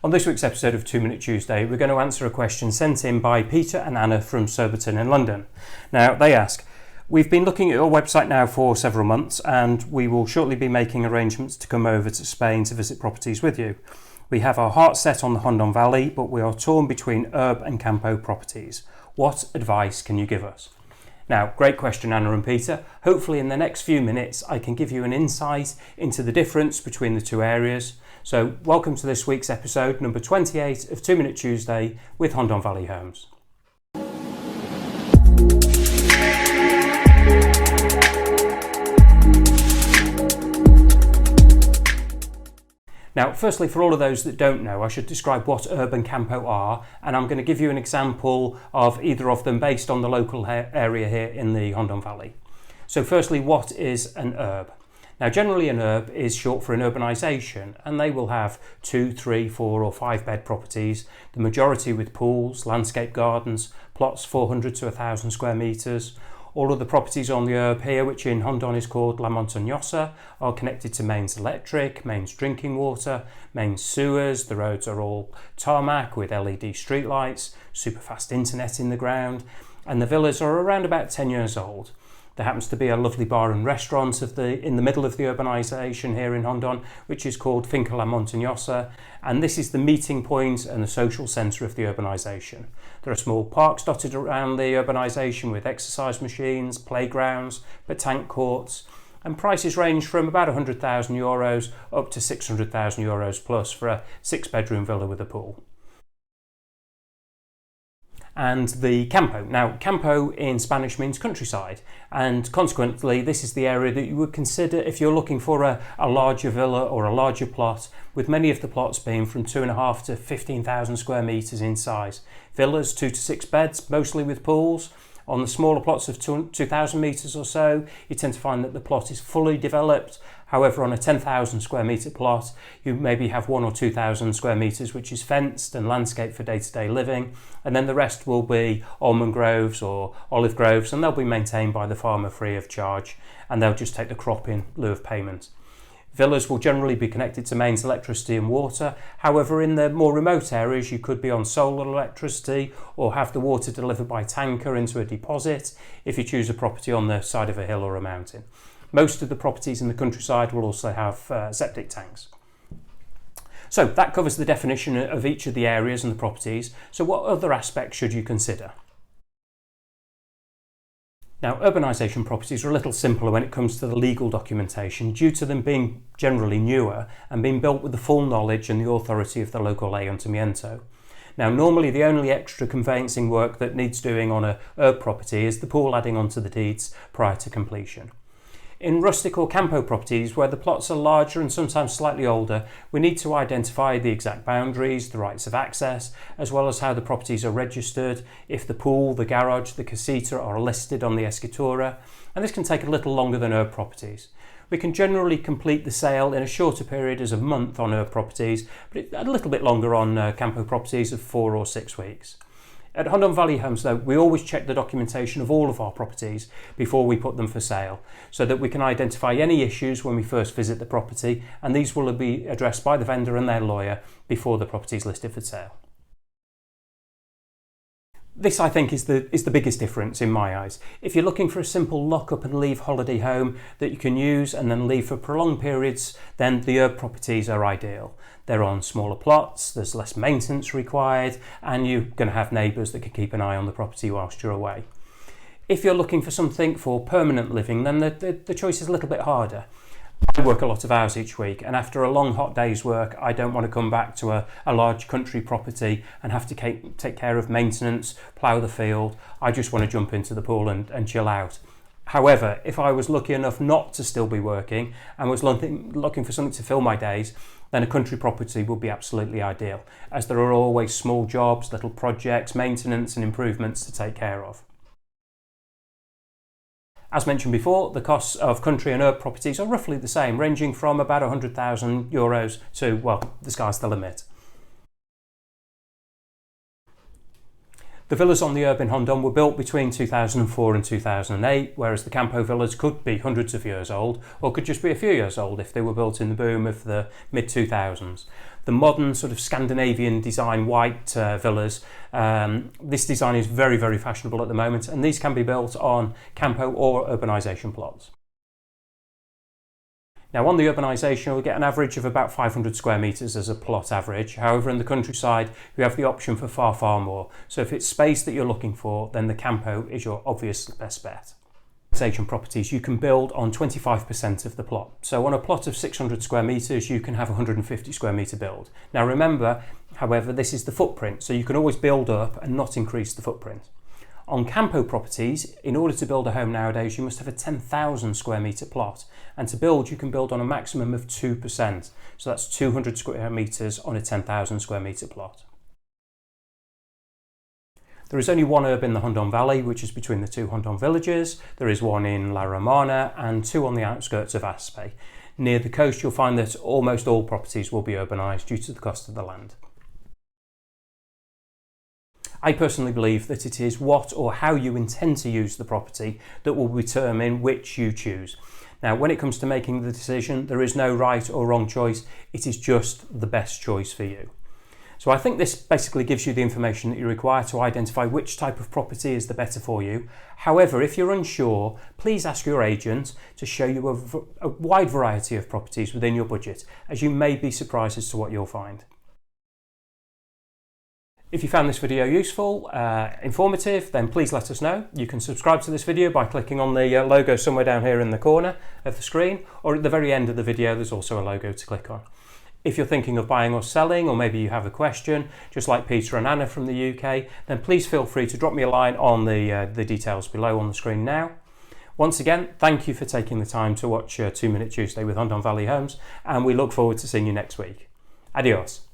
On this week's episode of 2 Minute Tuesday, we're going to answer a question sent in by Peter and Anna from Surbiton in London. Now, they ask, we've been looking at your website now for several months and we will shortly be making arrangements to come over to Spain to visit properties with you. We have our hearts set on the Hondon Valley, but we are torn between Urb and Campo properties. What advice can you give us? Now, great question, Anna and Peter. Hopefully in the next few minutes I can give you an insight into the difference between the two areas. So welcome to this week's episode, number 28 of 2 Minute Tuesday with Hondon Valley Homes. Now, firstly, for all of those that don't know, I should describe what Urb and Campo are, and I'm going to give you an example of either of them based on the local area here in the Hondon Valley. So firstly, what is an Urb? Now, generally an Urb is short for an urbanisation, and they will have 2, 3, 4 or 5 bed properties, the majority with pools, landscape gardens, plots 400 to 1,000 square metres. All of the properties on the Urb here, which in Hondon is called La Montañosa, are connected to mains electric, mains drinking water, mains sewers. The roads are all tarmac with LED streetlights, super fast internet in the ground, and the villas are around about 10 years old. There happens to be a lovely bar and restaurant in the middle of the urbanisation here in Hondon, which is called Finca La Montañosa, and this is the meeting point and the social centre of the urbanisation. There are small parks dotted around the urbanisation with exercise machines, playgrounds, petanque courts, and prices range from about €100,000 up to €600,000 plus for a 6-bedroom villa with a pool. And the Campo. Now, Campo in Spanish means countryside, and consequently this is the area that you would consider if you're looking for a larger villa or a larger plot, with many of the plots being from 2.5 to 15,000 square metres in size. Villas 2 to 6 beds, mostly with pools. On the smaller plots of 2,000 metres or so, you tend to find that the plot is fully developed. However, on a 10,000 square metre plot, you maybe have 1,000 or 2,000 square metres which is fenced and landscaped for day-to-day living, and then the rest will be almond groves or olive groves, and they'll be maintained by the farmer free of charge, and they'll just take the crop in lieu of payment. Villas will generally be connected to mains electricity and water. However, in the more remote areas, you could be on solar electricity or have the water delivered by tanker into a deposit if you choose a property on the side of a hill or a mountain. Most of the properties in the countryside will also have septic tanks. So that covers the definition of each of the areas and the properties. So what other aspects should you consider? Now, urbanisation properties are a little simpler when it comes to the legal documentation due to them being generally newer and being built with the full knowledge and the authority of the local ayuntamiento. Now, normally the only extra conveyancing work that needs doing on a Urb property is the pool adding onto the deeds prior to completion. In rustic or Campo properties, where the plots are larger and sometimes slightly older, we need to identify the exact boundaries, the rights of access, as well as how the properties are registered, if the pool, the garage, the casita are listed on the escritura, and this can take a little longer than Urb properties. We can generally complete the sale in a shorter period as a month on Urb properties, but a little bit longer on Campo properties of 4 or 6 weeks. At Hondon Valley Homes, though, we always check the documentation of all of our properties before we put them for sale, so that we can identify any issues when we first visit the property, and these will be addressed by the vendor and their lawyer before the property is listed for sale. This, I think, is the biggest difference in my eyes. If you're looking for a simple lock up and leave holiday home that you can use and then leave for prolonged periods, then the Urb properties are ideal. They're on smaller plots, there's less maintenance required, and you're going to have neighbours that can keep an eye on the property whilst you're away. If you're looking for something for permanent living, then the choice is a little bit harder. I work a lot of hours each week, and after a long hot day's work I don't want to come back to a large country property and have to take care of maintenance, plough the field. I just want to jump into the pool and chill out. However, if I was lucky enough not to still be working and was looking for something to fill my days, then a country property would be absolutely ideal, as there are always small jobs, little projects, maintenance and improvements to take care of. As mentioned before, the costs of country and Urb properties are roughly the same, ranging from about €100,000 to, well, the sky's the limit. The villas on the Urb in Hondon were built between 2004 and 2008, whereas the Campo villas could be hundreds of years old, or could just be a few years old if they were built in the boom of the mid-2000s. the modern sort of Scandinavian design white villas. This design is very, very fashionable at the moment, and these can be built on Campo or urbanisation plots. Now on the urbanisation, you'll get an average of about 500 square metres as a plot average. However, in the countryside, you have the option for far, far more. So if it's space that you're looking for, then the Campo is your obvious best bet. Urbanisation properties, you can build on 25% of the plot. So on a plot of 600 square metres, you can have a 150 square metre build. Now remember, however, this is the footprint, so you can always build up and not increase the footprint. On Campo properties, in order to build a home nowadays, you must have a 10,000 square metre plot. And to build, you can build on a maximum of 2%. So that's 200 square metres on a 10,000 square metre plot. There is only one urb in the Hondon Valley, which is between the two Hondon villages. There is one in La Romana and two on the outskirts of Aspe. Near the coast, you'll find that almost all properties will be urbanised due to the cost of the land. I personally believe that it is what or how you intend to use the property that will determine which you choose. Now, when it comes to making the decision, there is no right or wrong choice. It is just the best choice for you. So I think this basically gives you the information that you require to identify which type of property is the better for you. However, if you're unsure, please ask your agent to show you a wide variety of properties within your budget, as you may be surprised as to what you'll find. If you found this video useful, informative, then please let us know. You can subscribe to this video by clicking on the logo somewhere down here in the corner of the screen, or at the very end of the video there's also a logo to click on. If you're thinking of buying or selling, or maybe you have a question, just like Peter and Anna from the UK, then please feel free to drop me a line on the details below on the screen now. Once again, thank you for taking the time to watch 2 Minute Tuesday with Hondon Valley Homes, and we look forward to seeing you next week. Adios.